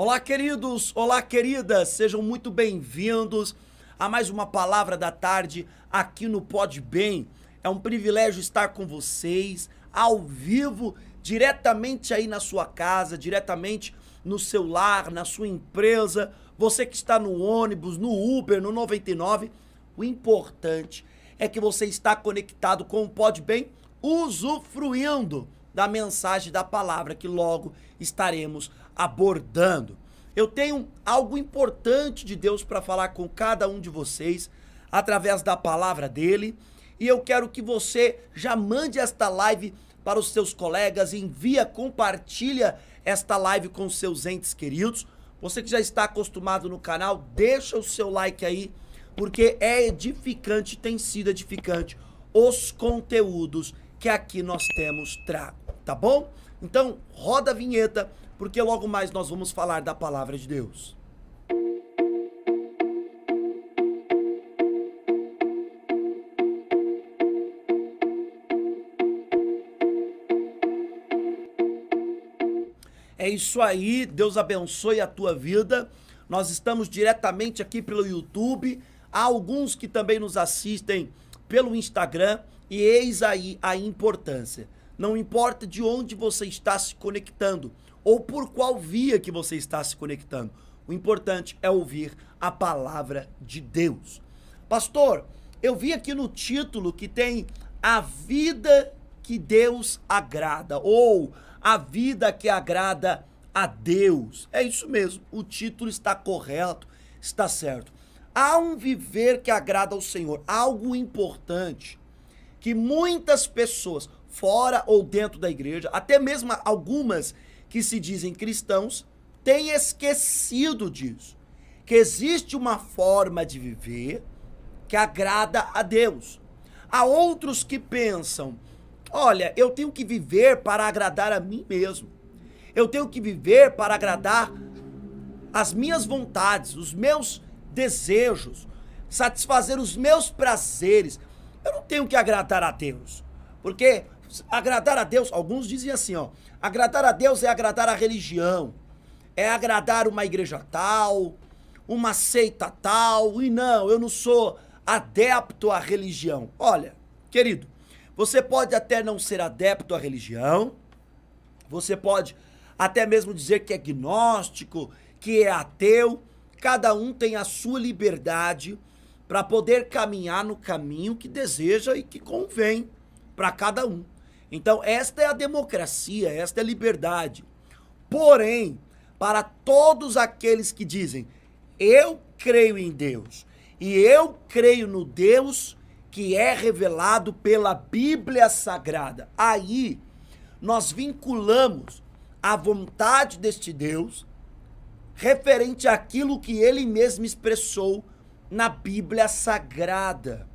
Olá, queridos, olá, queridas, sejam muito bem-vindos a mais uma palavra da tarde aqui no Pode Bem. É um privilégio estar com vocês, ao vivo, diretamente aí na sua casa, diretamente no seu lar, na sua empresa, você que está no ônibus, no Uber, no 99. O importante é que você está conectado com o Pode Bem, usufruindo da mensagem da palavra que logo estaremos abordando. Eu tenho algo importante de Deus para falar com cada um de vocês através da palavra dele, e eu quero que você já mande esta live para os seus colegas, compartilha esta live com os seus entes queridos. Você que já está acostumado no canal, deixa o seu like aí, porque é edificante, tem sido edificante os conteúdos que aqui nós temos trago, tá bom? Então, roda a vinheta, porque logo mais nós vamos falar da palavra de Deus. É isso aí, Deus abençoe a tua vida. Nós estamos diretamente aqui pelo YouTube, há alguns que também nos assistem pelo Instagram, e eis aí a importância. Não importa de onde você está se conectando, ou por qual via que você está se conectando. O importante é ouvir a palavra de Deus. Pastor, eu vi aqui no título que tem a vida que Deus agrada, ou a vida que agrada a Deus. É isso mesmo, o título está correto, está certo. Há um viver que agrada ao Senhor, algo importante que muitas pessoas, fora ou dentro da igreja, até mesmo algumas que se dizem cristãos, têm esquecido disso, que existe uma forma de viver que agrada a Deus. Há outros que pensam, olha, eu tenho que viver para agradar a mim mesmo, eu tenho que viver para agradar as minhas vontades, os meus desejos, satisfazer os meus prazeres. Eu não tenho que agradar a Deus, porque agradar a Deus, alguns dizem assim, agradar a Deus é agradar a religião, é agradar uma igreja tal, uma seita tal, e não, eu não sou adepto à religião. Olha, querido, você pode até não ser adepto à religião, você pode até mesmo dizer que é gnóstico, que é ateu, cada um tem a sua liberdade para poder caminhar no caminho que deseja e que convém para cada um. Então, esta é a democracia, esta é a liberdade. Porém, para todos aqueles que dizem, eu creio em Deus, e eu creio no Deus que é revelado pela Bíblia Sagrada, aí nós vinculamos a vontade deste Deus referente àquilo que ele mesmo expressou na Bíblia Sagrada.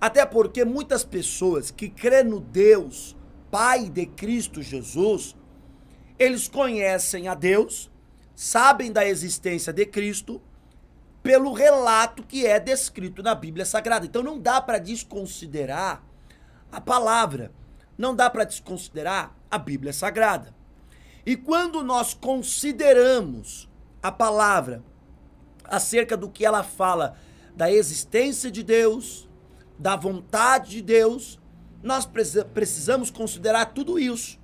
Até porque muitas pessoas que crêem no Deus, Pai de Cristo Jesus, eles conhecem a Deus, sabem da existência de Cristo, pelo relato que é descrito na Bíblia Sagrada. Então não dá para desconsiderar a palavra, não dá para desconsiderar a Bíblia Sagrada. E quando nós consideramos a palavra acerca do que ela fala da existência de Deus, da vontade de Deus, nós precisamos considerar tudo isso.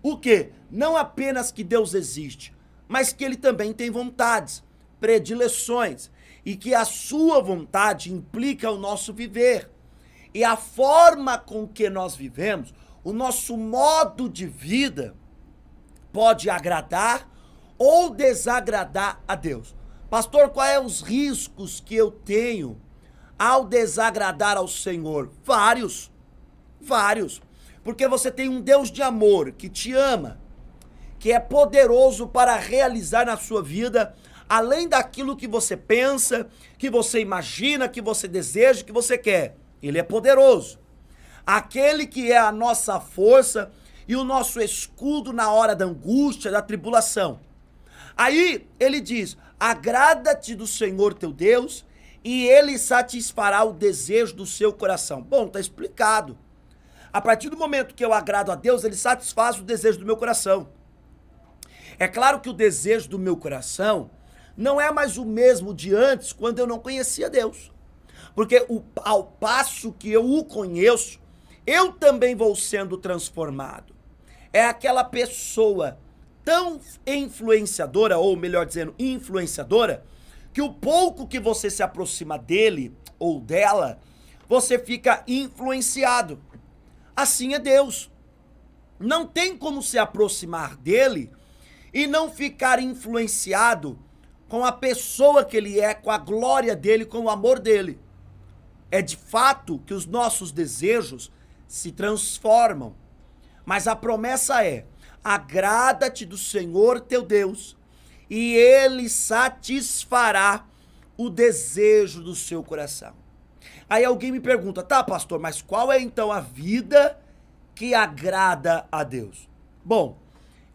O quê? Não apenas que Deus existe, mas que ele também tem vontades, predileções, e que a sua vontade implica o nosso viver. E a forma com que nós vivemos, o nosso modo de vida, pode agradar ou desagradar a Deus. Pastor, quais são os riscos que eu tenho ao desagradar ao Senhor? Vários. Porque você tem um Deus de amor que te ama, que é poderoso para realizar na sua vida, além daquilo que você pensa, que você imagina, que você deseja, que você quer. Ele é poderoso. Aquele que é a nossa força e o nosso escudo na hora da angústia, da tribulação. Aí ele diz, agrada-te do Senhor teu Deus e ele satisfará o desejo do seu coração. Bom, tá explicado. A partir do momento que eu agrado a Deus, ele satisfaz o desejo do meu coração. É claro que o desejo do meu coração não é mais o mesmo de antes, quando eu não conhecia Deus. Porque ao passo que eu o conheço, eu também vou sendo transformado. É aquela pessoa tão influenciadora, ou melhor dizendo, influenciadora, que o pouco que você se aproxima dele ou dela, você fica influenciado. Assim é Deus. Não tem como se aproximar dele e não ficar influenciado com a pessoa que ele é, com a glória dele, com o amor dele. É de fato que os nossos desejos se transformam. Mas a promessa é: agrada-te do Senhor teu Deus, e ele satisfará o desejo do seu coração. Aí alguém me pergunta: tá, pastor, mas qual é então a vida que agrada a Deus? Bom,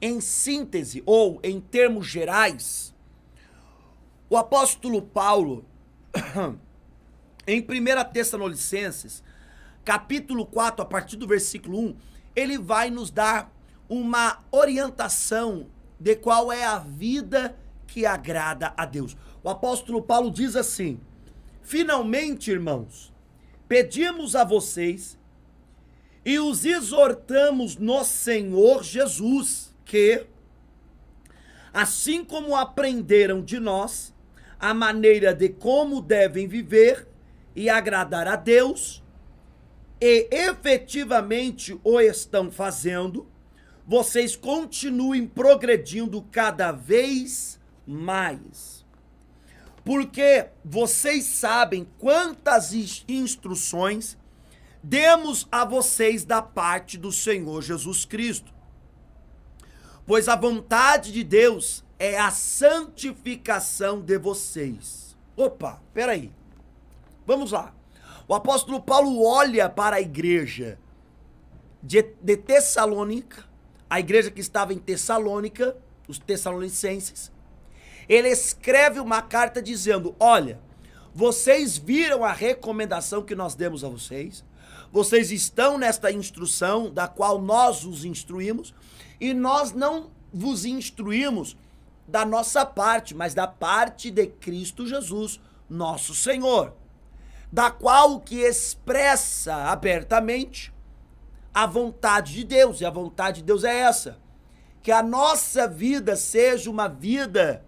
em síntese, ou em termos gerais, o apóstolo Paulo, em 1 Tessalonicenses, capítulo 4, a partir do versículo 1, ele vai nos dar uma orientação de qual é a vida que agrada a Deus. O apóstolo Paulo diz assim: finalmente, irmãos, pedimos a vocês e os exortamos no Senhor Jesus que, assim como aprenderam de nós a maneira de como devem viver e agradar a Deus, e efetivamente o estão fazendo, vocês continuem progredindo cada vez mais. Porque vocês sabem quantas instruções demos a vocês da parte do Senhor Jesus Cristo. Pois a vontade de Deus é a santificação de vocês. Opa, peraí. Vamos lá. O apóstolo Paulo olha para a igreja de Tessalônica, a igreja que estava em Tessalônica, os tessalonicenses. Ele escreve uma carta dizendo: olha, vocês viram a recomendação que nós demos a vocês, vocês estão nesta instrução da qual nós os instruímos, e nós não vos instruímos da nossa parte, mas da parte de Cristo Jesus, nosso Senhor, da qual que expressa abertamente a vontade de Deus, e a vontade de Deus é essa: que a nossa vida seja uma vida,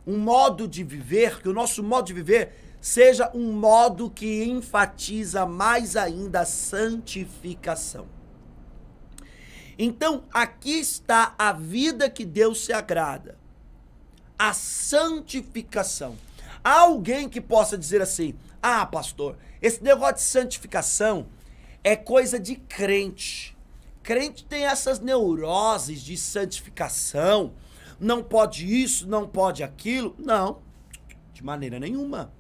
um modo de viver, que o nosso modo de viver seja um modo que enfatiza mais ainda a santificação. Então, aqui está a vida que Deus se agrada, a santificação. Há alguém que possa dizer assim: ah, pastor, esse negócio de santificação é coisa de crente. Crente tem essas neuroses de santificação, não pode isso, não pode aquilo. Não, de maneira nenhuma.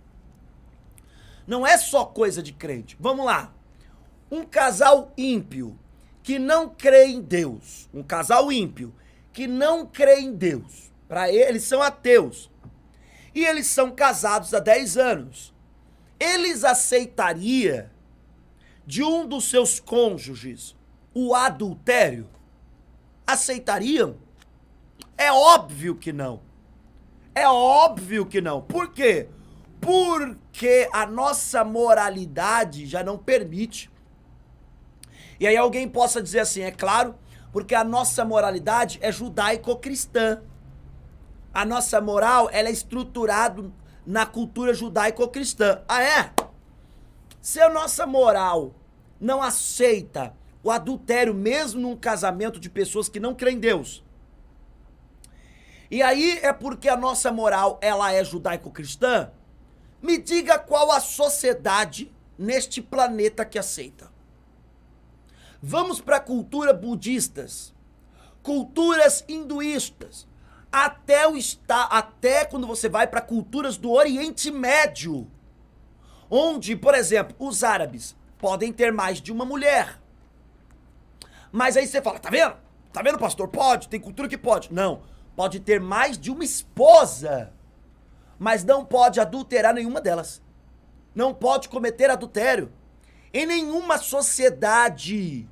Não é só coisa de crente. Vamos lá. Um casal ímpio que não crê em Deus, um casal ímpio que não crê em Deus, para eles são ateus, e eles são casados há 10 anos. Eles aceitariam de um dos seus cônjuges o adultério? Aceitariam? É óbvio que não. É óbvio que não. Por quê? Porque a nossa moralidade já não permite. E aí alguém possa dizer assim: é claro, porque a nossa moralidade é judaico-cristã. A nossa moral, ela é estruturada na cultura judaico-cristã. Ah, é? Se a nossa moral não aceita o adultério, mesmo num casamento de pessoas que não creem em Deus, e aí é porque a nossa moral, ela é judaico-cristã, me diga qual a sociedade neste planeta que aceita. Vamos para cultura budistas, culturas hinduístas, até quando você vai para culturas do Oriente Médio, onde, por exemplo, os árabes podem ter mais de uma mulher. Mas aí você fala: tá vendo? Tá vendo, pastor? Pode, tem cultura que pode. Não, pode ter mais de uma esposa, mas não pode adulterar nenhuma delas. Não pode cometer adultério. Em nenhuma sociedade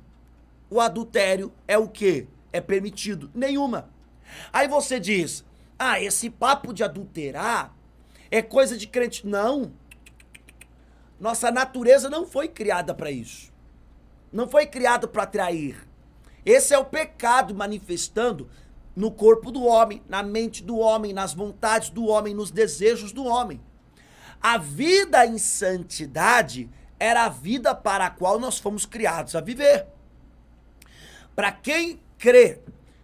o adultério é o quê? É permitido. Nenhuma. Aí você diz, esse papo de adulterar é coisa de crente. Não. Nossa natureza não foi criada para isso. Não foi criada para trair. Esse é o pecado manifestando no corpo do homem, na mente do homem, nas vontades do homem, nos desejos do homem. A vida em santidade era a vida para a qual nós fomos criados a viver. Para quem crê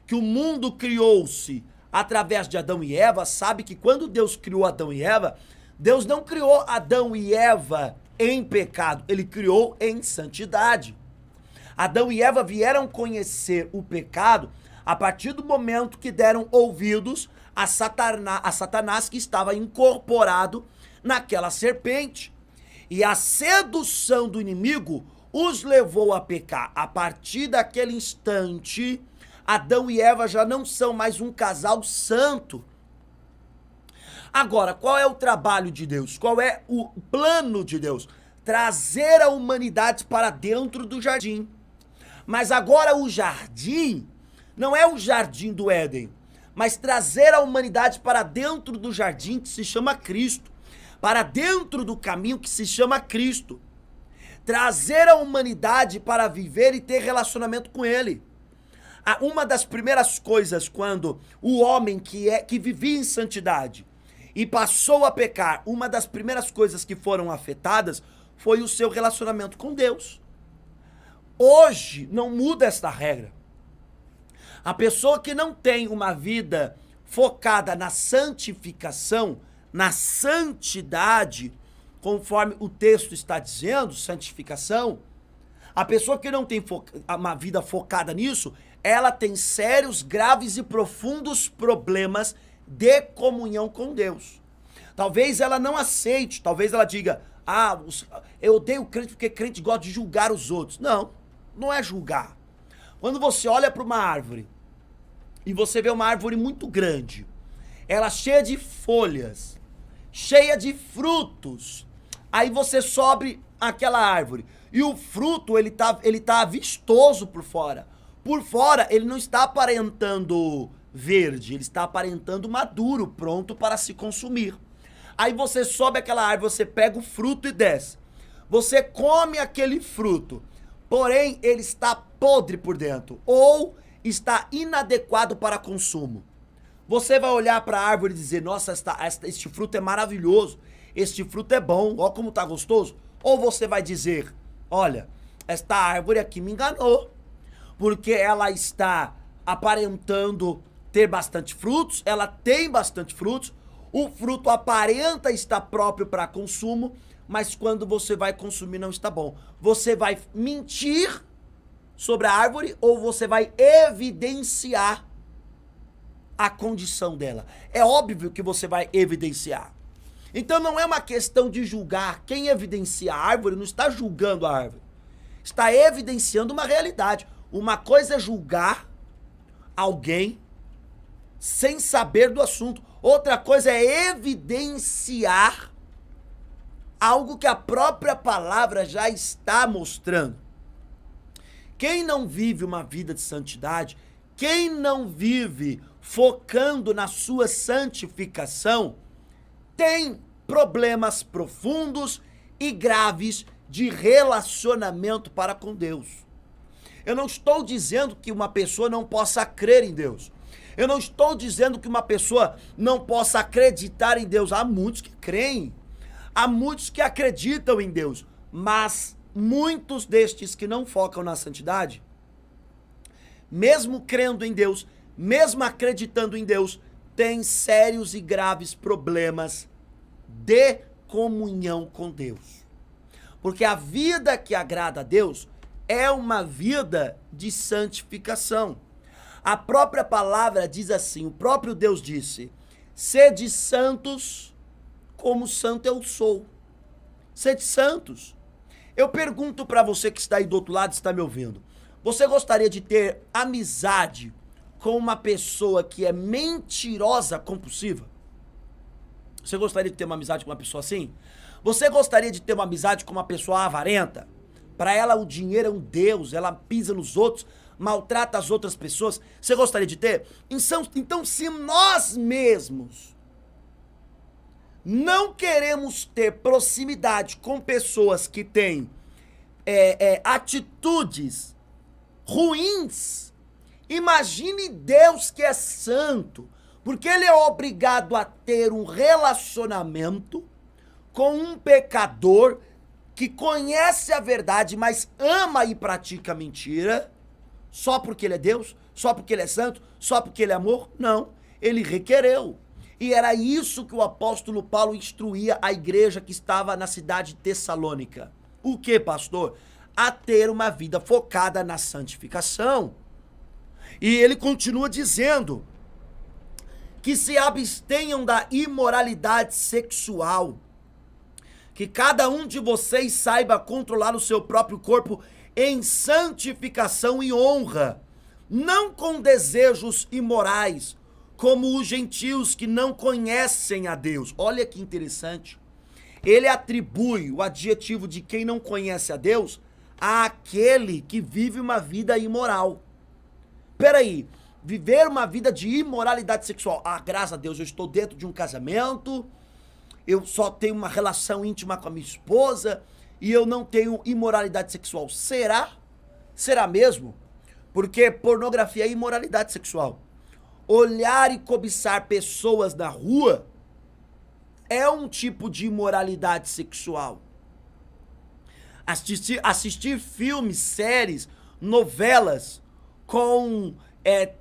que o mundo criou-se através de Adão e Eva, sabe que quando Deus criou Adão e Eva, Deus não criou Adão e Eva em pecado, ele criou em santidade. Adão e Eva vieram conhecer o pecado a partir do momento que deram ouvidos a Satanás que estava incorporado naquela serpente. E a sedução do inimigo os levou a pecar. A partir daquele instante, Adão e Eva já não são mais um casal santo. Agora, qual é o trabalho de Deus? Qual é o plano de Deus? Trazer a humanidade para dentro do jardim. Mas agora o jardim não é o jardim do Éden, mas trazer a humanidade para dentro do jardim que se chama Cristo, para dentro do caminho que se chama Cristo. Trazer a humanidade para viver e ter relacionamento com Ele. Uma das primeiras coisas quando o homem que vivia em santidade e passou a pecar, uma das primeiras coisas que foram afetadas foi o seu relacionamento com Deus. Hoje não muda esta regra. A pessoa que não tem uma vida focada na santificação, na santidade, conforme o texto está dizendo, santificação, a pessoa que não tem uma vida focada nisso, ela tem sérios, graves e profundos problemas de comunhão com Deus. Talvez ela não aceite, talvez ela diga, eu odeio crente porque crente gosta de julgar os outros. Não, não é julgar. Quando você olha para uma árvore e você vê uma árvore muito grande, ela cheia de folhas, cheia de frutos, aí você sobe aquela árvore e o fruto ele tá vistoso por fora. Por fora ele não está aparentando verde, ele está aparentando maduro, pronto para se consumir. Aí você sobe aquela árvore, você pega o fruto e desce. Você come aquele fruto, porém ele está podre por dentro ou está inadequado para consumo. Você vai olhar para a árvore e dizer, nossa, este fruto é maravilhoso, este fruto é bom, ó como tá gostoso. Ou você vai dizer, olha, esta árvore aqui me enganou, porque ela está aparentando ter bastante frutos, ela tem bastante frutos, o fruto aparenta estar próprio para consumo, mas quando você vai consumir não está bom. Você vai mentir sobre a árvore ou você vai evidenciar a condição dela. É óbvio que você vai evidenciar. Então não é uma questão de julgar. Quem evidencia a árvore não está julgando a árvore. Está evidenciando uma realidade. Uma coisa é julgar alguém sem saber do assunto. Outra coisa é evidenciar algo que a própria palavra já está mostrando. Quem não vive uma vida de santidade, quem não vive focando na sua santificação, tem problemas profundos e graves de relacionamento para com Deus. Eu não estou dizendo que uma pessoa não possa crer em Deus. Eu não estou dizendo que uma pessoa não possa acreditar em Deus. Há muitos que creem, há muitos que acreditam em Deus, mas muitos destes que não focam na santidade, mesmo crendo em Deus, mesmo acreditando em Deus, têm sérios e graves problemas de comunhão com Deus. Porque a vida que agrada a Deus é uma vida de santificação. A própria palavra diz assim, o próprio Deus disse, sede santos como santo eu sou. Sede santos. Eu pergunto para você que está aí do outro lado, está me ouvindo, você gostaria de ter amizade com uma pessoa que é mentirosa compulsiva? Você gostaria de ter uma amizade com uma pessoa assim? Você gostaria de ter uma amizade com uma pessoa avarenta? Para ela o dinheiro é um Deus, ela pisa nos outros, maltrata as outras pessoas, você gostaria de ter? Então, se nós mesmos não queremos ter proximidade com pessoas que têm atitudes ruins, imagine Deus que é santo, porque ele é obrigado a ter um relacionamento com um pecador que conhece a verdade, mas ama e pratica mentira, só porque ele é Deus, só porque ele é santo, só porque ele é amor? Não, ele requereu. E era isso que o apóstolo Paulo instruía a igreja que estava na cidade de Tessalônica. O que, pastor? A ter uma vida focada na santificação. E ele continua dizendo que se abstenham da imoralidade sexual, que cada um de vocês saiba controlar o seu próprio corpo em santificação e honra, não com desejos imorais, como os gentios que não conhecem a Deus. Olha que interessante. Ele atribui o adjetivo de quem não conhece a Deus àquele que vive uma vida imoral. Peraí, viver uma vida de imoralidade sexual. Ah, graças a Deus, eu estou dentro de um casamento, eu só tenho uma relação íntima com a minha esposa e eu não tenho imoralidade sexual. Será? Será mesmo? Porque pornografia é imoralidade sexual. Olhar e cobiçar pessoas na rua é um tipo de imoralidade sexual. Assistir filmes, séries, novelas com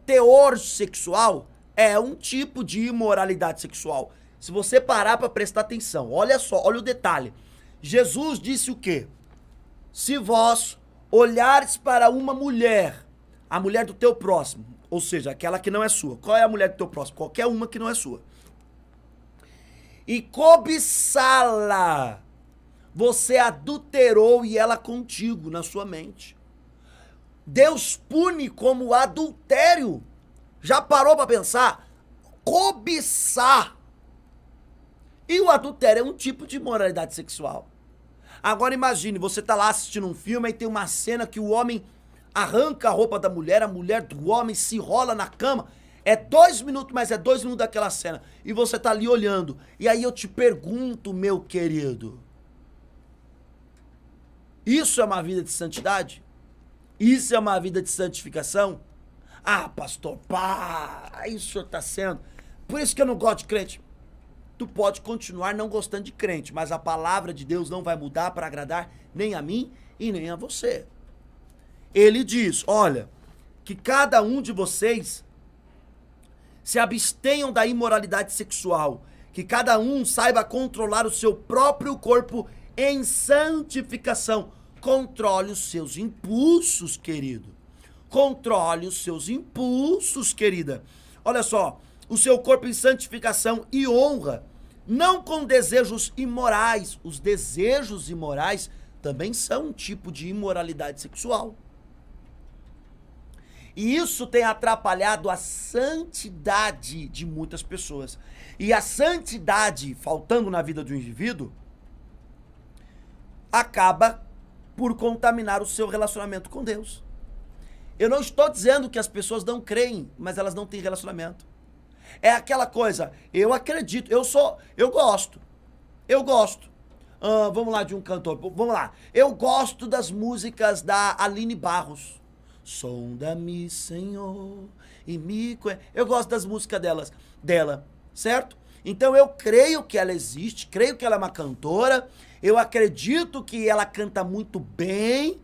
teor sexual é um tipo de imoralidade sexual. Se você parar para prestar atenção, olha só, olha o detalhe. Jesus disse o quê? Se vós olhares para uma mulher, a mulher do teu próximo, ou seja, aquela que não é sua. Qual é a mulher do teu próximo? Qualquer uma que não é sua. E cobiçá-la, você adulterou e ela contigo na sua mente. Deus pune como adultério. Já parou para pensar? Cobiçar. E o adultério é um tipo de imoralidade sexual. Agora imagine, você tá lá assistindo um filme e tem uma cena que o homem arranca a roupa da mulher, a mulher do homem se rola na cama. É 2 minutos, mas é 2 minutos daquela cena. E você tá ali olhando. E aí eu te pergunto, meu querido, isso é uma vida de santidade? Isso é uma vida de santificação? Ah, pastor, pá, isso o senhor tá sendo. Por isso que eu não gosto de crente. Tu pode continuar não gostando de crente, mas a palavra de Deus não vai mudar para agradar nem a mim e nem a você. Ele diz, olha, que cada um de vocês se abstenham da imoralidade sexual, que cada um saiba controlar o seu próprio corpo em santificação. Controle os seus impulsos, querido. Controle os seus impulsos, querida. Olha só, o seu corpo em santificação e honra, não com desejos imorais. Os desejos imorais também são um tipo de imoralidade sexual. E isso tem atrapalhado a santidade de muitas pessoas. E a santidade, faltando na vida do indivíduo, acaba por contaminar o seu relacionamento com Deus. Eu não estou dizendo que as pessoas não creem, mas elas não têm relacionamento. É aquela coisa, eu acredito, eu gosto. Vamos lá de um cantor, vamos lá. Eu gosto das músicas da Aline Barros. Sonda-me, Senhor, e me conhece. Eu gosto das músicas dela, certo? Então eu creio que ela existe, creio que ela é uma cantora, eu acredito que ela canta muito bem,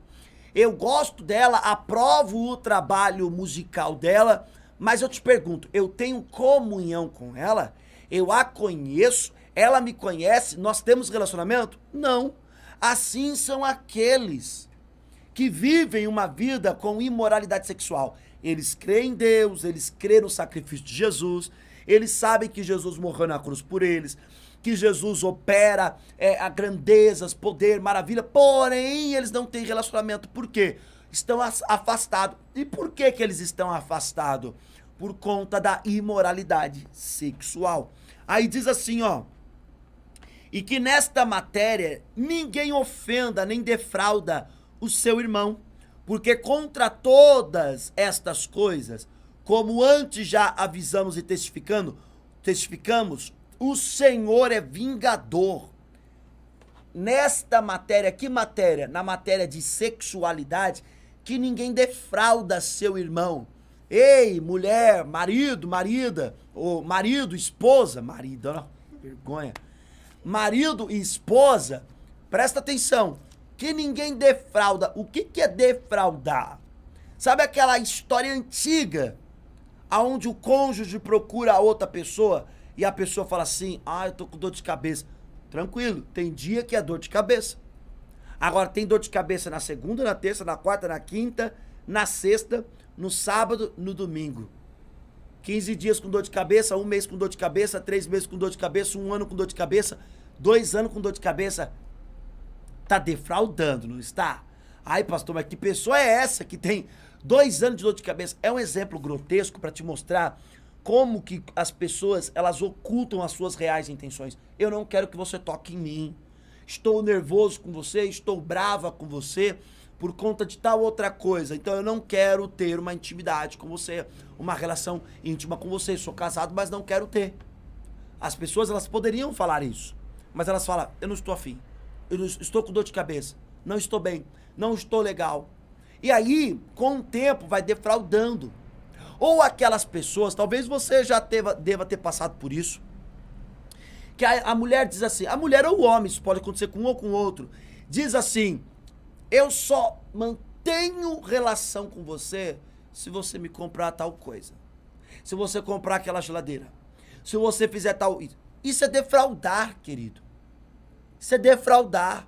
eu gosto dela, aprovo o trabalho musical dela, mas eu te pergunto, eu tenho comunhão com ela? Eu a conheço? Ela me conhece? Nós temos relacionamento? Não. Assim são aqueles que vivem uma vida com imoralidade sexual. Eles creem em Deus, eles creem no sacrifício de Jesus, eles sabem que Jesus morreu na cruz por eles, que Jesus opera a grandezas, poder, maravilha, porém eles não têm relacionamento. Por quê? Estão afastados. E por que eles estão afastados? Por conta da imoralidade sexual. Aí diz assim, ó, e que nesta matéria ninguém ofenda nem defrauda o seu irmão, Porque contra todas estas coisas, como antes já avisamos e testificamos, o Senhor é vingador. Nesta matéria, que matéria? Na matéria de sexualidade, que ninguém defrauda seu irmão. Ei, mulher, marido, marida, ou marido, esposa, marida, ó, vergonha. Marido e esposa, presta atenção, que ninguém defrauda. O que é defraudar? Sabe aquela história antiga, onde o cônjuge procura a outra pessoa e a pessoa fala assim, eu tô com dor de cabeça. Tranquilo, tem dia que é dor de cabeça. Agora tem dor de cabeça na segunda, na terça, na quarta, na quinta, na sexta, no sábado, no domingo. 15 dias com dor de cabeça, 1 mês com dor de cabeça, 3 meses com dor de cabeça, 1 ano com dor de cabeça, 2 anos com dor de cabeça. Tá defraudando, não está? Ai, pastor, mas que pessoa é essa que tem 2 anos de dor de cabeça? É um exemplo grotesco para te mostrar como que as pessoas, elas ocultam as suas reais intenções. Eu não quero que você toque em mim. Estou nervoso com você, estou brava com você por conta de tal outra coisa. Então eu não quero ter uma intimidade com você, uma relação íntima com você. Sou casado, mas não quero ter. As pessoas, elas poderiam falar isso, mas elas falam, eu não estou afim. Eu não estou com dor de cabeça. Não estou bem. Não estou legal. E aí, com o tempo, vai defraudando. Ou aquelas pessoas, talvez você já deva ter passado por isso, que a mulher diz assim, a mulher ou o homem, isso pode acontecer com um ou com o outro, diz assim, eu só mantenho relação com você se você me comprar tal coisa. Se você comprar aquela geladeira. Se você fizer tal... Isso é defraudar, querido. Isso é defraudar.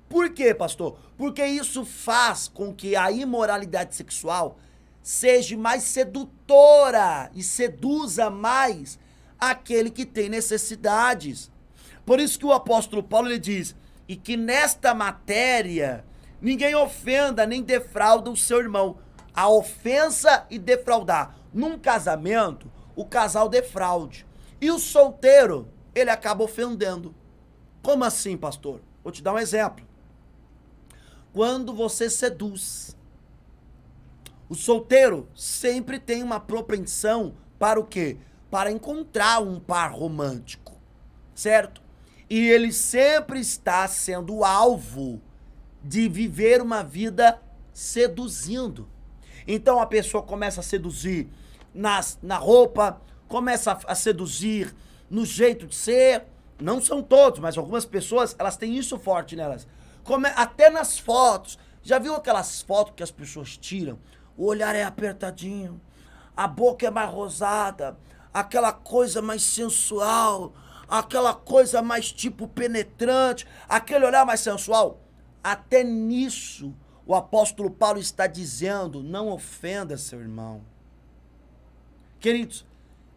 Por quê, pastor? Porque isso faz com que a imoralidade sexual seja mais sedutora e seduza mais aquele que tem necessidades. Por isso que o apóstolo Paulo ele diz, e que nesta matéria ninguém ofenda nem defrauda o seu irmão. A ofensa e defraudar. Num casamento, o casal defraude. E o solteiro, ele acaba ofendendo. Como assim, pastor? Vou te dar um exemplo. Quando você seduz, o solteiro sempre tem uma propensão para o quê? Para encontrar um par romântico, certo? E ele sempre está sendo alvo de viver uma vida seduzindo. Então a pessoa começa a seduzir na roupa, começa a seduzir no jeito de ser. Não são todos, mas algumas pessoas, elas têm isso forte nelas. Até nas fotos. Já viu aquelas fotos que as pessoas tiram? O olhar é apertadinho, a boca é mais rosada, aquela coisa mais sensual, aquela coisa mais tipo penetrante, aquele olhar mais sensual. Até nisso, o apóstolo Paulo está dizendo, não ofenda seu irmão. Queridos,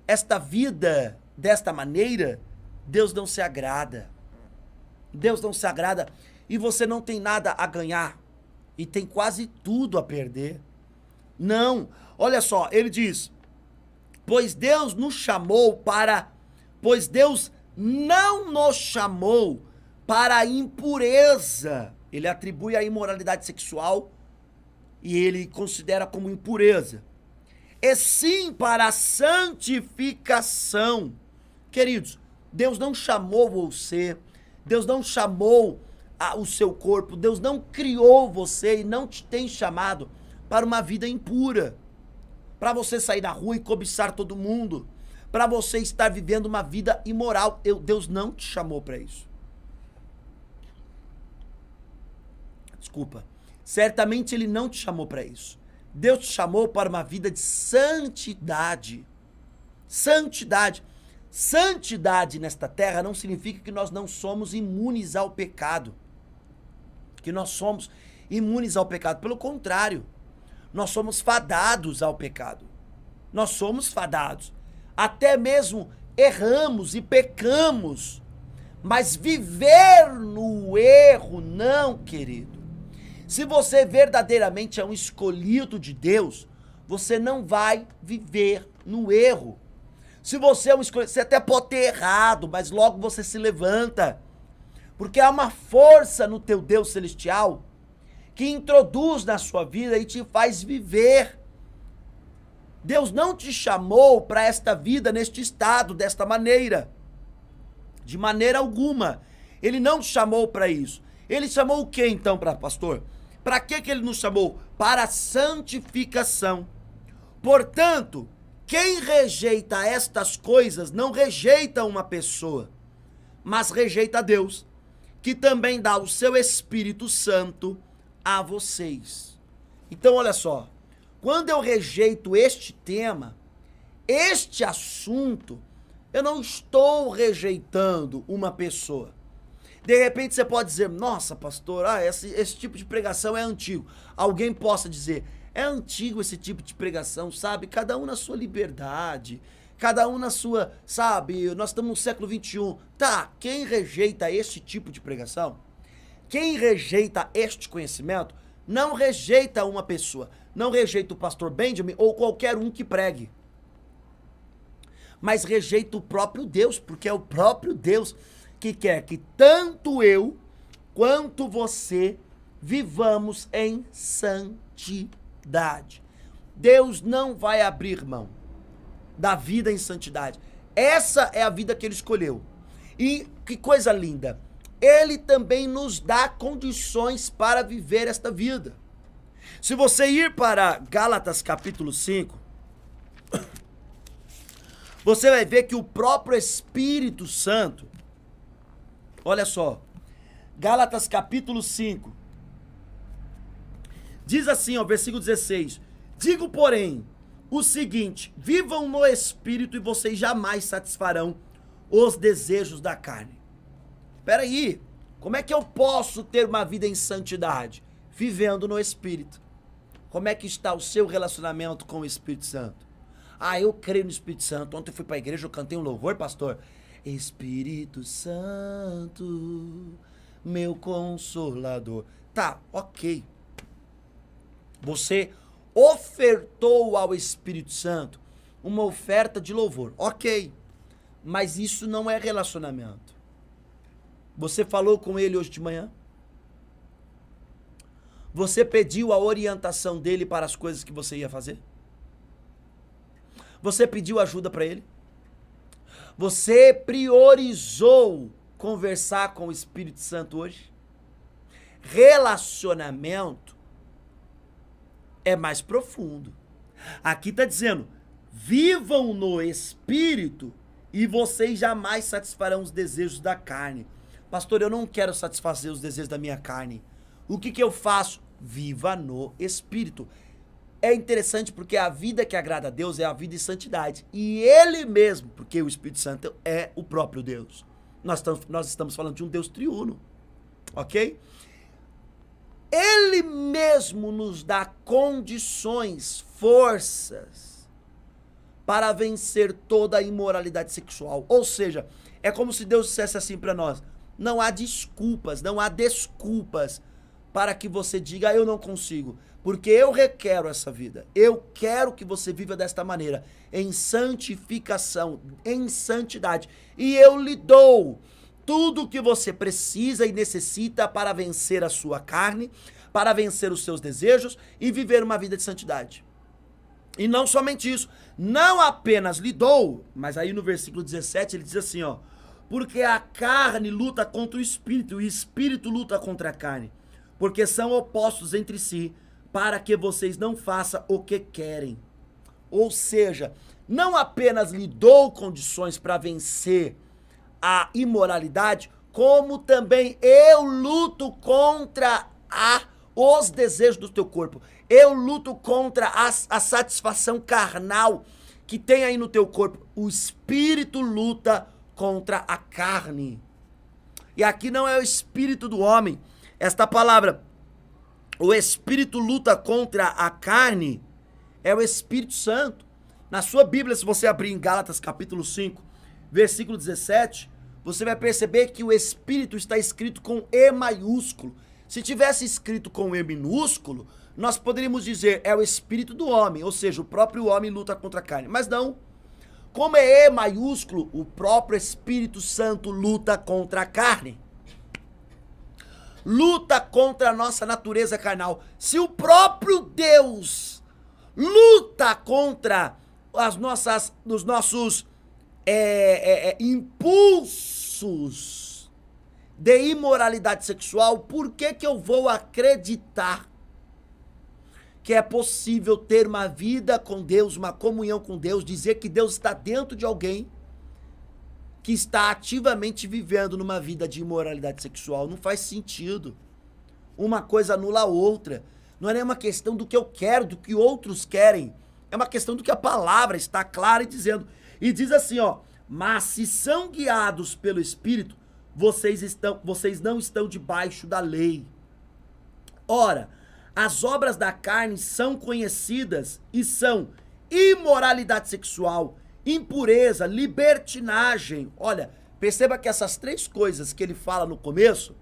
esta vida desta maneira, Deus não se agrada. Deus não se agrada e você não tem nada a ganhar e tem quase tudo a perder. Não, olha só, ele diz, pois Deus não nos chamou para a impureza. Ele atribui a imoralidade sexual e ele considera como impureza. E sim para a santificação. Queridos, Deus não chamou você, Deus não chamou o seu corpo, Deus não criou você e não te tem chamado para uma vida impura, para você sair na rua e cobiçar todo mundo, para você estar vivendo uma vida imoral. Deus não te chamou para isso. Desculpa. Certamente Ele não te chamou para isso. Deus te chamou para uma vida de santidade. Santidade. Santidade nesta terra não significa que nós não somos imunes ao pecado. Que nós somos imunes ao pecado. Pelo contrário, nós somos fadados ao pecado. Nós somos fadados. Até mesmo erramos e pecamos. Mas viver no erro, não, querido. Se você verdadeiramente é um escolhido de Deus, você não vai viver no erro. Se você é um escolhido, você até pode ter errado, mas logo você se levanta. Porque há uma força no teu Deus celestial que introduz na sua vida e te faz viver. Deus não te chamou para esta vida neste estado, desta maneira. De maneira alguma. Ele não te chamou para isso. Ele chamou o que então, pastor? Para que ele nos chamou? Para a santificação. Portanto, quem rejeita estas coisas não rejeita uma pessoa, mas rejeita Deus, que também dá o seu Espírito Santo a vocês. Então, olha só, quando eu rejeito este tema, este assunto, eu não estou rejeitando uma pessoa. De repente você pode dizer, nossa pastor, esse tipo de pregação é antigo. Alguém possa dizer, é antigo esse tipo de pregação, sabe? Cada um na sua liberdade, cada um na sua, sabe? Nós estamos no século XXI. Tá, quem rejeita este tipo de pregação, quem rejeita este conhecimento, não rejeita uma pessoa, não rejeita o pastor Benjamin ou qualquer um que pregue, mas rejeita o próprio Deus, porque é o próprio Deus que quer que tanto eu quanto você vivamos em santidade. Deus não vai abrir mão da vida em santidade. Essa é a vida que ele escolheu. E que coisa linda, ele também nos dá condições para viver esta vida. Se você ir para Gálatas capítulo 5, você vai ver que o próprio Espírito Santo, olha só, Gálatas capítulo 5, diz assim, ó, versículo 16, digo, porém, o seguinte, vivam no Espírito e vocês jamais satisfarão os desejos da carne. Espera aí, como é que eu posso ter uma vida em santidade? Vivendo no Espírito. Como é que está o seu relacionamento com o Espírito Santo? Eu creio no Espírito Santo. Ontem eu fui para a igreja, eu cantei um louvor, pastor. Espírito Santo, meu Consolador. Tá, ok. Você ofertou ao Espírito Santo uma oferta de louvor. Ok. Mas isso não é relacionamento. Você falou com ele hoje de manhã? Você pediu a orientação dele para as coisas que você ia fazer? Você pediu ajuda para ele? Você priorizou conversar com o Espírito Santo hoje? Relacionamento é mais profundo. Aqui está dizendo, vivam no Espírito e vocês jamais satisfarão os desejos da carne. Pastor, eu não quero satisfazer os desejos da minha carne. O que eu faço? Viva no Espírito. É interessante porque a vida que agrada a Deus é a vida em santidade. E Ele mesmo, porque o Espírito Santo é o próprio Deus. Nós estamos falando de um Deus triuno. Ok? Ele mesmo nos dá condições, forças para vencer toda a imoralidade sexual. Ou seja, é como se Deus dissesse assim para nós, não há desculpas, não há desculpas para que você diga, eu não consigo, porque eu requero essa vida. Eu quero que você viva desta maneira, em santificação, em santidade. E eu lhe dou tudo o que você precisa e necessita para vencer a sua carne, para vencer os seus desejos e viver uma vida de santidade. E não somente isso, não apenas lhe dou, mas aí no versículo 17 ele diz assim, ó, porque a carne luta contra o espírito, e o espírito luta contra a carne, porque são opostos entre si, para que vocês não façam o que querem. Ou seja, não apenas lhe dou condições para vencer a imoralidade, como também eu luto contra os desejos do teu corpo. Eu luto contra a satisfação carnal que tem aí no teu corpo. O espírito luta contra a carne. E aqui não é o espírito do homem. Esta palavra, o Espírito luta contra a carne, é o Espírito Santo. Na sua Bíblia, se você abrir em Gálatas capítulo 5, versículo 17, você vai perceber que o Espírito está escrito com E maiúsculo. Se tivesse escrito com E minúsculo, nós poderíamos dizer, é o Espírito do homem, ou seja, o próprio homem luta contra a carne. Mas não, como é E maiúsculo, o próprio Espírito Santo luta contra a carne. luta contra a nossa natureza carnal, se o próprio Deus luta contra os nossos impulsos de imoralidade sexual, por que que eu vou acreditar que é possível ter uma vida com Deus, uma comunhão com Deus, dizer que Deus está dentro de alguém que está ativamente vivendo numa vida de imoralidade sexual? Não faz sentido. Uma coisa anula a outra. Não é nem uma questão do que eu quero, do que outros querem. É uma questão do que a palavra está clara e dizendo. E diz assim, ó: mas se são guiados pelo Espírito, vocês não estão debaixo da lei. Ora, as obras da carne são conhecidas e são imoralidade sexual, impureza, libertinagem. Olha, perceba que essas três coisas que ele fala no começo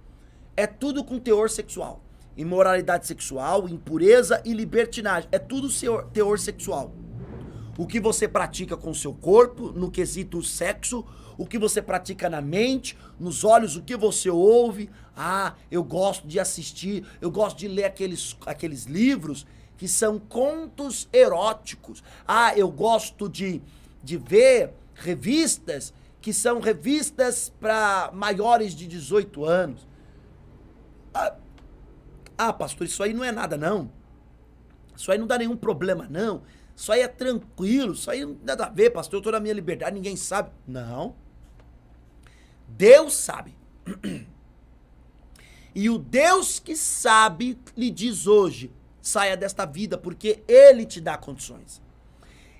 é tudo com teor sexual. Imoralidade sexual, impureza e libertinagem. É tudo teor sexual. O que você pratica com o seu corpo, no quesito sexo, o que você pratica na mente, nos olhos, o que você ouve. Ah, eu gosto de assistir, eu gosto de ler aqueles livros que são contos eróticos. Ah, eu gosto de ver revistas que são revistas para maiores de 18 anos. Ah, pastor, isso aí não é nada não. Isso aí não dá nenhum problema não. Isso aí é tranquilo, isso aí não tem nada a ver, pastor, eu tô na minha liberdade, ninguém sabe. Não. Deus sabe. E o Deus que sabe lhe diz hoje: saia desta vida, porque Ele te dá condições.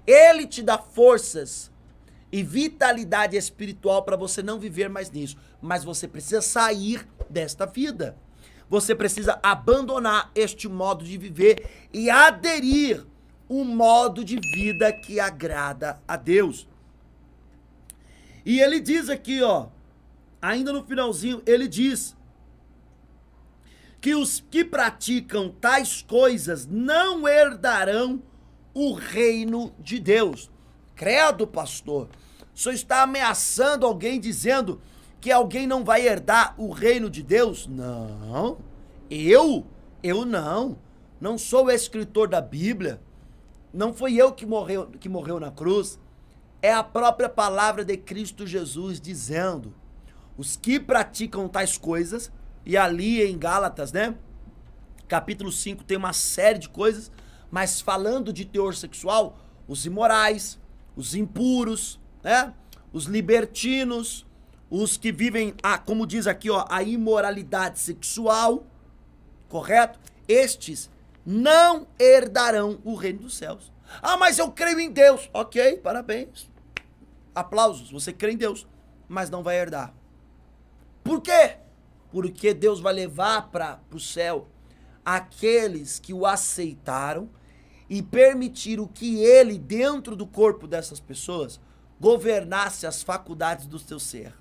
Ele te dá forças e vitalidade espiritual para você não viver mais nisso. Mas você precisa sair desta vida. Você precisa abandonar este modo de viver e aderir um modo de vida que agrada a Deus. E ele diz aqui, ó, ainda no finalzinho, ele diz que os que praticam tais coisas não herdarão o reino de Deus. Credo, pastor, o senhor está ameaçando alguém dizendo que alguém não vai herdar o reino de Deus? Não, eu não sou o escritor da Bíblia. Não foi eu que morreu na cruz. É a própria palavra de Cristo Jesus dizendo: os que praticam tais coisas, e ali em Gálatas, né? Capítulo 5 tem uma série de coisas, mas falando de teor sexual, os imorais, os impuros, né? Os libertinos, os que vivem, como diz aqui, ó, a imoralidade sexual, correto? Estes não herdarão o reino dos céus. Ah, mas eu creio em Deus. Ok, parabéns. Aplausos, você crê em Deus, mas não vai herdar. Por quê? Porque Deus vai levar para o céu aqueles que o aceitaram e permitiram que ele, dentro do corpo dessas pessoas, governasse as faculdades do seu ser.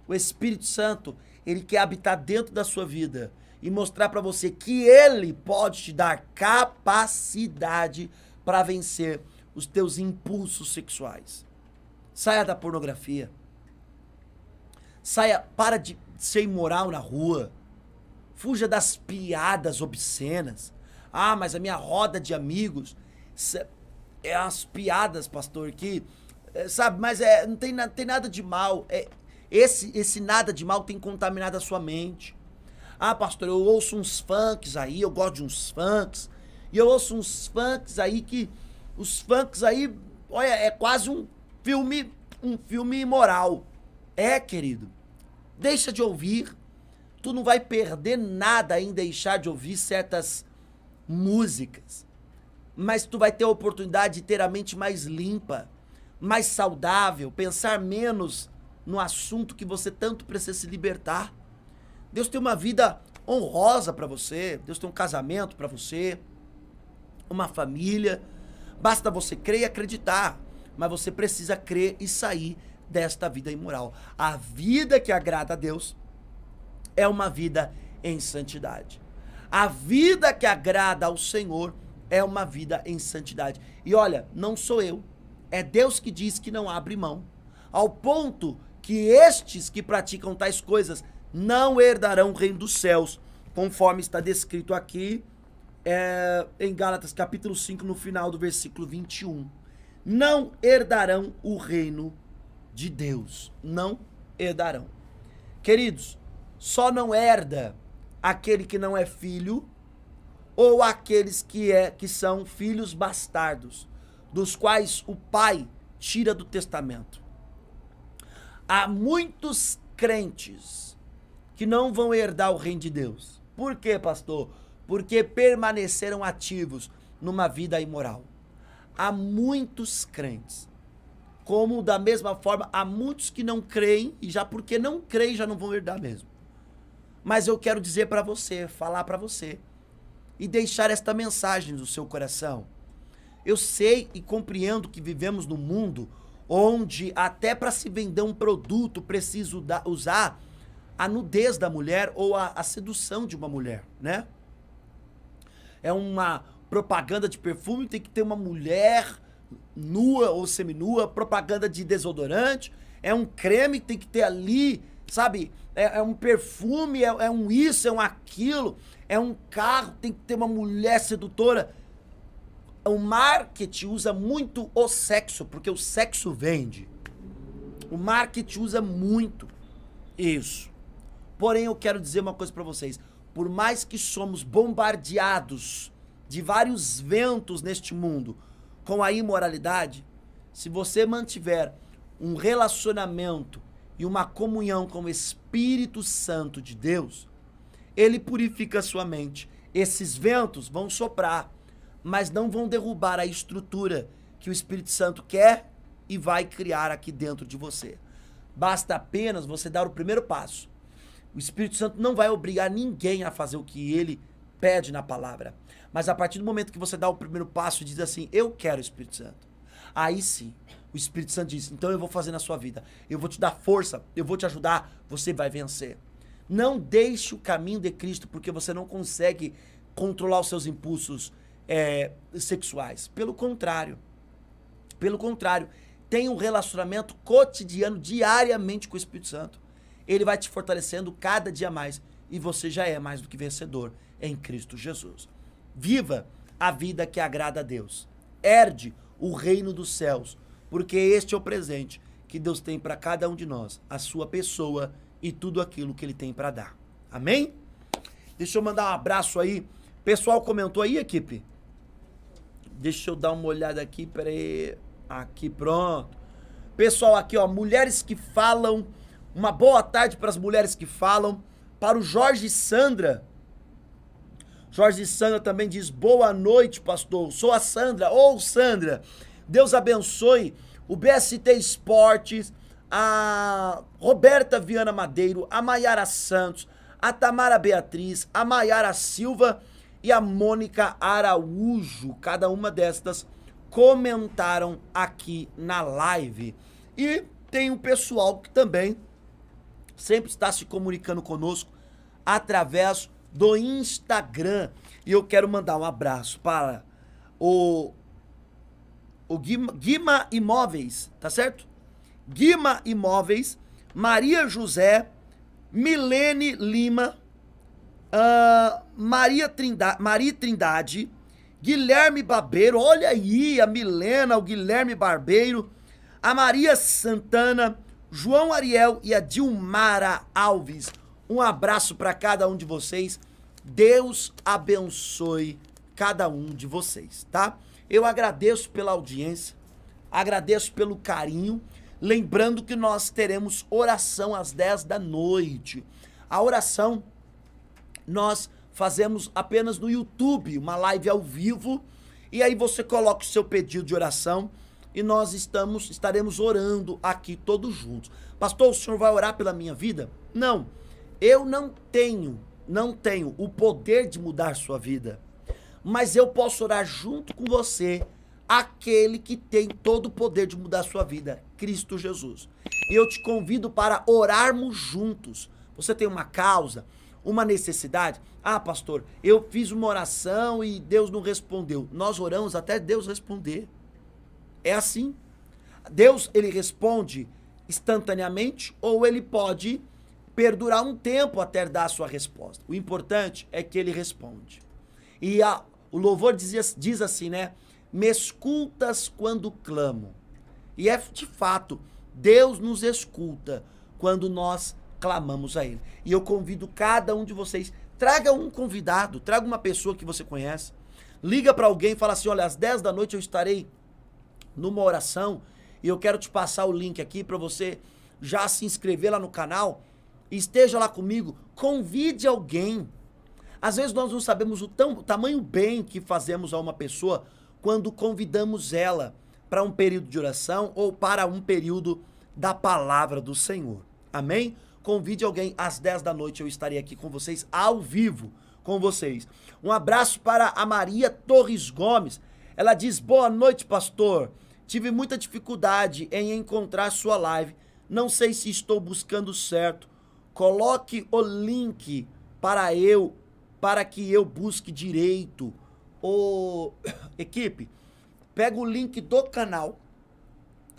O Espírito Santo, ele quer habitar dentro da sua vida e mostrar para você que ele pode te dar capacidade para vencer os teus impulsos sexuais. Saia da pornografia. Para de ser imoral na rua. Fuja das piadas obscenas. Ah, mas a minha roda de amigos é as piadas, pastor, que sabe, mas não tem nada de mal. Esse nada de mal tem contaminado a sua mente. Ah, pastor, eu ouço uns funks aí, eu gosto de uns funks. E eu ouço uns funks aí que... Os funks aí, olha, é quase um filme imoral. Querido, deixa de ouvir. Tu não vai perder nada em deixar de ouvir certas músicas. Mas tu vai ter a oportunidade de ter a mente mais limpa, mais saudável, pensar menos no assunto que você tanto precisa se libertar. Deus tem uma vida honrosa para você, Deus tem um casamento para você, uma família. Basta você crer e acreditar, mas você precisa crer e sair desta vida imoral. A vida que agrada a Deus é uma vida em santidade. A vida que agrada ao Senhor é uma vida em santidade. E olha, não sou eu, é Deus que diz que não abre mão, ao ponto que estes que praticam tais coisas não herdarão o reino dos céus, conforme está descrito aqui em Gálatas capítulo 5, no final do versículo 21. Não herdarão o reino de Deus. Não herdarão. Queridos, só não herda aquele que não é filho ou aqueles que são filhos bastardos, dos quais o pai tira do testamento. Há muitos crentes que não vão herdar o reino de Deus. Por quê, pastor? Porque permaneceram ativos numa vida imoral. Há muitos crentes, como da mesma forma, há muitos que não creem, e já porque não creem, já não vão herdar mesmo. Mas eu quero dizer para você, falar para você, e deixar esta mensagem no seu coração. Eu sei e compreendo que vivemos num mundo onde até para se vender um produto preciso usar a nudez da mulher ou a sedução de uma mulher, né? É uma propaganda de perfume, tem que ter uma mulher nua ou seminua, propaganda de desodorante, é um creme, tem que ter ali, sabe? É um perfume, é um isso, é um aquilo, é um carro, tem que ter uma mulher sedutora. O marketing usa muito o sexo, porque o sexo vende. O marketing usa muito isso. Porém, eu quero dizer uma coisa para vocês. Por mais que somos bombardeados de vários ventos neste mundo com a imoralidade, se você mantiver um relacionamento e uma comunhão com o Espírito Santo de Deus, ele purifica a sua mente. Esses ventos vão soprar, mas não vão derrubar a estrutura que o Espírito Santo quer e vai criar aqui dentro de você. Basta apenas você dar o primeiro passo. O Espírito Santo não vai obrigar ninguém a fazer o que ele pede na palavra. Mas a partir do momento que você dá o primeiro passo e diz assim, eu quero o Espírito Santo. Aí sim, o Espírito Santo diz, então eu vou fazer na sua vida. Eu vou te dar força, eu vou te ajudar, você vai vencer. Não deixe o caminho de Cristo porque você não consegue controlar os seus impulsos sexuais. Pelo contrário, tenha um relacionamento cotidiano, diariamente com o Espírito Santo. Ele vai te fortalecendo cada dia mais e você já é mais do que vencedor em Cristo Jesus. Viva a vida que agrada a Deus. Herde o reino dos céus, porque este é o presente que Deus tem para cada um de nós, a sua pessoa e tudo aquilo que ele tem para dar. Amém? Deixa eu mandar um abraço aí. Pessoal comentou aí, equipe? Deixa eu dar uma olhada aqui, peraí. Aqui, pronto. Pessoal aqui, ó, mulheres que falam. Uma boa tarde para as mulheres que falam. Para o Jorge Sandra. Jorge Sandra também diz, boa noite, pastor. Sou a Sandra. Ô, Sandra, Deus abençoe. O BST Esportes, a Roberta Viana Madeiro, a Maiara Santos, a Tamara Beatriz, a Maiara Silva e a Mônica Araújo. Cada uma destas comentaram aqui na live. E tem um pessoal que também sempre está se comunicando conosco através do Instagram. E eu quero mandar um abraço para o Guima Imóveis, tá certo? Guima Imóveis, Maria José, Milene Lima, Maria Trindade, Guilherme Barbeiro, olha aí a Milena, o Guilherme Barbeiro, a Maria Santana, João Ariel e a Dilmara Alves. Um abraço para cada um de vocês. Deus abençoe cada um de vocês, tá? Eu agradeço pela audiência, agradeço pelo carinho, lembrando que nós teremos oração às 10 da noite. A oração nós fazemos apenas no YouTube, uma live ao vivo, e aí você coloca o seu pedido de oração e nós estaremos orando aqui todos juntos. Pastor, o senhor vai orar pela minha vida? Não, eu não tenho o poder de mudar sua vida, mas eu posso orar junto com você, aquele que tem todo o poder de mudar sua vida, Cristo Jesus. E eu te convido para orarmos juntos. Você tem uma causa, uma necessidade? Ah, pastor, eu fiz uma oração e Deus não respondeu. Nós oramos até Deus responder. É assim. Deus, ele responde instantaneamente ou ele pode perdurar um tempo até dar a sua resposta. O importante é que ele responde. E o louvor diz assim, né? Me escutas quando clamo. E é de fato, Deus nos escuta quando nós clamamos a Ele. E eu convido cada um de vocês, traga um convidado, traga uma pessoa que você conhece, liga para alguém e fala assim, olha, às 10 da noite eu estarei numa oração e eu quero te passar o link aqui para você já se inscrever lá no canal, esteja lá comigo, convide alguém. Às vezes nós não sabemos o tamanho bem que fazemos a uma pessoa quando convidamos ela para um período de oração ou para um período da palavra do Senhor. Amém? Convide alguém, às 10 da noite eu estarei aqui com vocês, ao vivo com vocês. Um abraço para a Maria Torres Gomes. Ela diz, boa noite, pastor. Tive muita dificuldade em encontrar sua live. Não sei se estou buscando certo. Coloque o link para que eu busque direito. Equipe, pega o link do canal.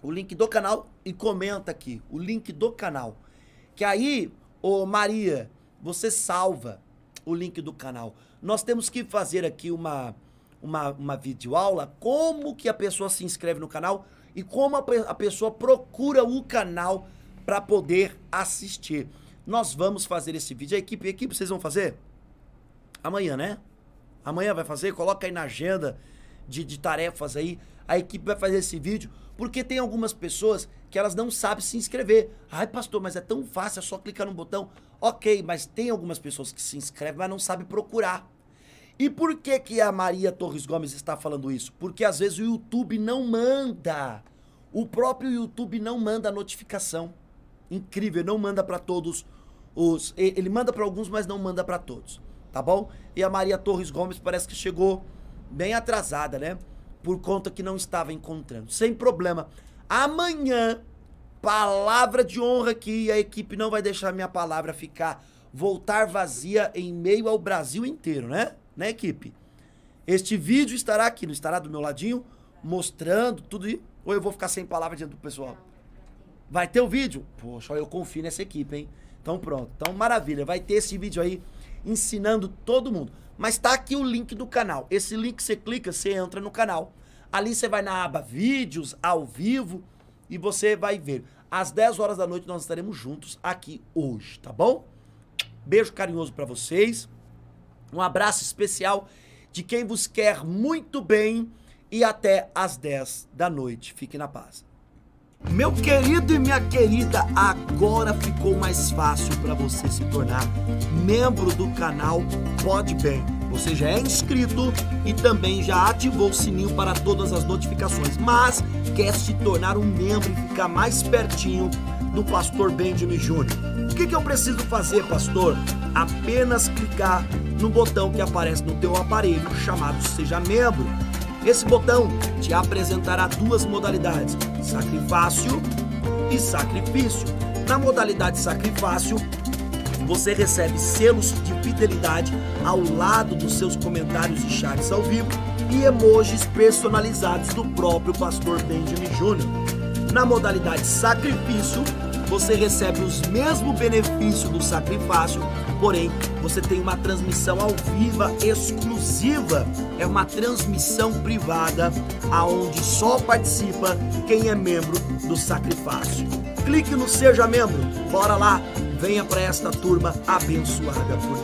O link do canal e comenta aqui. O link do canal. Que aí, Maria, você salva o link do canal. Nós temos que fazer aqui uma videoaula, como que a pessoa se inscreve no canal e como a pessoa procura o canal para poder assistir. Nós vamos fazer esse vídeo. A equipe, vocês vão fazer? Amanhã, né? Amanhã vai fazer? Coloca aí na agenda de tarefas aí. A equipe vai fazer esse vídeo, porque tem algumas pessoas que elas não sabem se inscrever. Ai, pastor, mas é tão fácil, é só clicar no botão. Ok, mas tem algumas pessoas que se inscrevem, mas não sabem procurar. E por que a Maria Torres Gomes está falando isso? Porque às vezes o YouTube não manda. O próprio YouTube não manda a notificação. Incrível, não manda para todos os... Ele manda para alguns, mas não manda para todos. Tá bom? E a Maria Torres Gomes parece que chegou bem atrasada, né? Por conta que não estava encontrando. Sem problema. Amanhã, palavra de honra aqui. A equipe não vai deixar minha palavra voltar vazia em meio ao Brasil inteiro, né? Né, equipe? Este vídeo estará aqui, não estará do meu ladinho, mostrando tudo. Ou eu vou ficar sem palavra diante do pessoal? Vai ter o vídeo? Poxa, eu confio nessa equipe, hein? Então pronto. Então maravilha. Vai ter esse vídeo aí ensinando todo mundo. Mas tá aqui o link do canal. Esse link você clica, você entra no canal. Ali você vai na aba vídeos, ao vivo, e você vai ver. Às 10 horas da noite nós estaremos juntos aqui hoje, tá bom? Beijo carinhoso pra vocês. Um abraço especial de quem vos quer muito bem e até às 10 da noite. Fique na paz. Meu querido e minha querida, agora ficou mais fácil para você se tornar membro do canal Pode Bem. Você já é inscrito e também já ativou o sininho para todas as notificações, mas quer se tornar um membro e ficar mais pertinho do Pastor Benjamin Júnior. O que eu preciso fazer, pastor? Apenas clicar no botão que aparece no teu aparelho chamado Seja Membro. Esse botão te apresentará duas modalidades, sacrifício e sacrifício. Na modalidade sacrifício, você recebe selos de fidelidade ao lado dos seus comentários e chats ao vivo e emojis personalizados do próprio Pastor Benjamin Júnior. Na modalidade sacrifício, você recebe os mesmos benefícios do sacrifício, porém, você tem uma transmissão ao vivo exclusiva. É uma transmissão privada, aonde só participa quem é membro do sacrifício. Clique no Seja Membro. Bora lá, venha para esta turma abençoada por Deus.